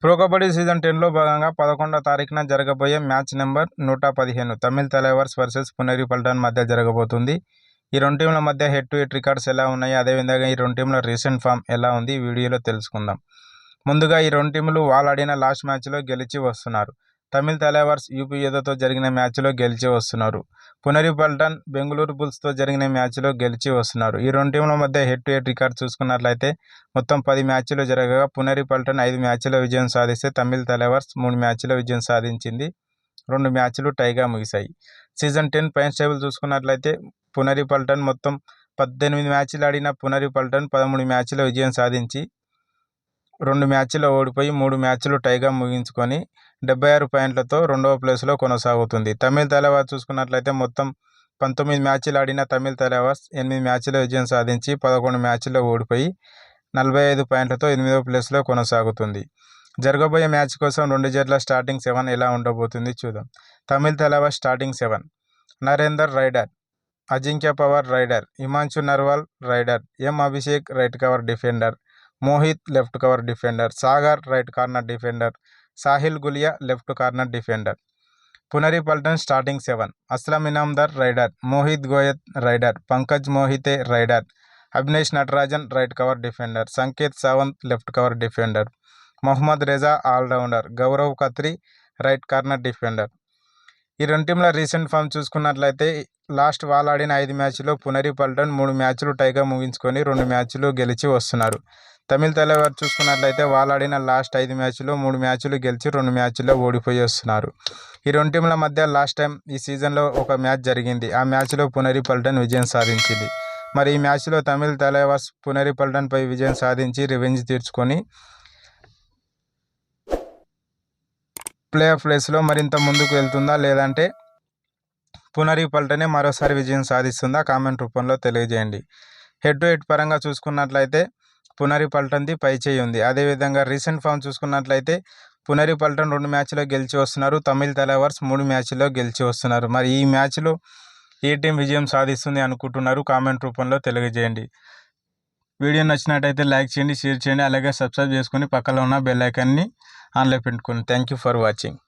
Pro kabaddi season 10లో భాగంగా 11వ తారీఖున జరగబోయే match number 115 Tamil Thalaivas versus Puneri Paltan మధ్య జరగబోతుంది. ఈ రెండు టీంల మధ్య హెడ్ టు హెడ్ రికార్డ్స్ ఎలా ఉన్నాయి, అదేవిధంగా ఈ రెండు టీంల రీసెంట్ ఫామ్ ఎలా ఉంది ఈ వీడియోలో తెలుసుకుందాం. ముందుగా ఈ రెండు టీంలు ఆడిన లాస్ట్ మ్యాచ్లో గెలిచి వస్తున్నారు. తమిళ్ తలైవర్స్ యూపీ యూదతో జరిగిన మ్యాచ్లో గెలిచి వస్తున్నారు. పునేరి పల్టన్ బెంగళూరు బుల్స్తో జరిగిన మ్యాచ్లో గెలిచి వస్తున్నారు. ఈ రెండు టీంల మధ్య హెడ్ టు హెడ్ రికార్డ్ చూసుకున్నట్లయితే మొత్తం 10 మ్యాచ్లు జరగగా పునేరి పల్టన్ 5 మ్యాచ్ల విజయం సాధిస్తే తమిళ్ తలైవర్స్ 3 మ్యాచ్ల విజయం సాధించింది. 2 మ్యాచ్లు టైగా ముగిశాయి. సీజన్ 10 పాయింట్స్ టేబుల్ చూసుకున్నట్లయితే పునేరి పల్టన్ మొత్తం 18 మ్యాచ్లు ఆడిన పునేరి పల్టన్ 13 మ్యాచ్ల విజయం సాధించి 2 మ్యాచ్ల్లో ఓడిపోయి 3 మ్యాచ్లు టైగా ముగించుకొని 76 పాయింట్లతో 2వ ప్లేస్లో కొనసాగుతుంది. తమిళ్ తలైవర్స్ చూసుకున్నట్లయితే మొత్తం 19 మ్యాచ్లు ఆడిన తమిళ్ తలైవర్స్ 8 మ్యాచ్ల విజయం సాధించి 11 మ్యాచ్ల్లో ఓడిపోయి 45 పాయింట్లతో 8వ ప్లేస్లో కొనసాగుతుంది. జరగబోయే మ్యాచ్ కోసం రెండు జట్ల స్టార్టింగ్ 7 ఎలా ఉండబోతుంది చూద్దాం. Tamil Thalaivas starting 7: Narender raider, Ajinkya Pawar raider, Himanshu Narwal raider, M Abhishek right cover defender, Mohit left cover defender, Sagar right corner defender, Sahil Gulia left corner defender. Puneri Paltan starting 7: Aslam Inamdar raider, Mohit Goyat raider, Pankaj Mohite raider, Abinesh Nadarajan right cover defender, Sanket Sawant left cover defender, Mohammad Reza all rounder, Gaurav Khatri right corner defender. ఈ రెండు టీంల recent form చూసుకున్నట్లయితే last ఆడిన 5 మ్యాచ్ల్లో పునేరి పల్టన్ 3 మ్యాచ్లు టైగా ముగించుకొని 2 మ్యాచ్లు గెలిచి వస్తున్నారు. తమిళ్ తలైవర్స్ చూసుకున్నట్లయితే ఆడిన లాస్ట్ 5 మ్యాచ్ల్లో 3 మ్యాచ్లు గెలిచి 2 మ్యాచ్ల్లో ఓడిపోయి వస్తున్నారు. ఈ రెండు టీంల మధ్య లాస్ట్ టైం ఈ సీజన్లో ఒక మ్యాచ్ జరిగింది. ఆ మ్యాచ్లో పునేరి పల్టన్ విజయం సాధించింది. మరి ఈ మ్యాచ్లో తమిళ్ తలైవర్స్ పునేరి పల్టన్పై విజయం సాధించి రివెంజ్ తీర్చుకొని ప్లే ఆఫ్ రేస్లో మరింత ముందుకు వెళ్తుందా, లేదంటే పునేరి పల్టనే మరోసారి విజయం సాధిస్తుందా కామెంట్ రూపంలో తెలియజేయండి. హెడ్ టు హెడ్ పరంగా చూసుకున్నట్లయితే పునేరి పల్టన్ది పై చేయి ఉంది. అదేవిధంగా రీసెంట్ ఫామ్ చూసుకున్నట్లయితే పునేరి పల్టన్ 2 మ్యాచ్లో గెలిచి వస్తున్నారు. తమిళ్ తలైవర్స్ 3 మ్యాచ్ల్లో గెలిచి వస్తున్నారు. మరి ఈ మ్యాచ్లో ఏ టీం విజయం సాధిస్తుంది అనుకుంటున్నారు కామెంట్ రూపంలో తెలియజేయండి. వీడియో నచ్చినట్టయితే లైక్ చేయండి, షేర్ చేయండి, అలాగే సబ్స్క్రైబ్ చేసుకొని పక్కన ఉన్న బెల్ ఐకాన్ని ఆన్లో పెట్టుకోండి. Thank you for watching.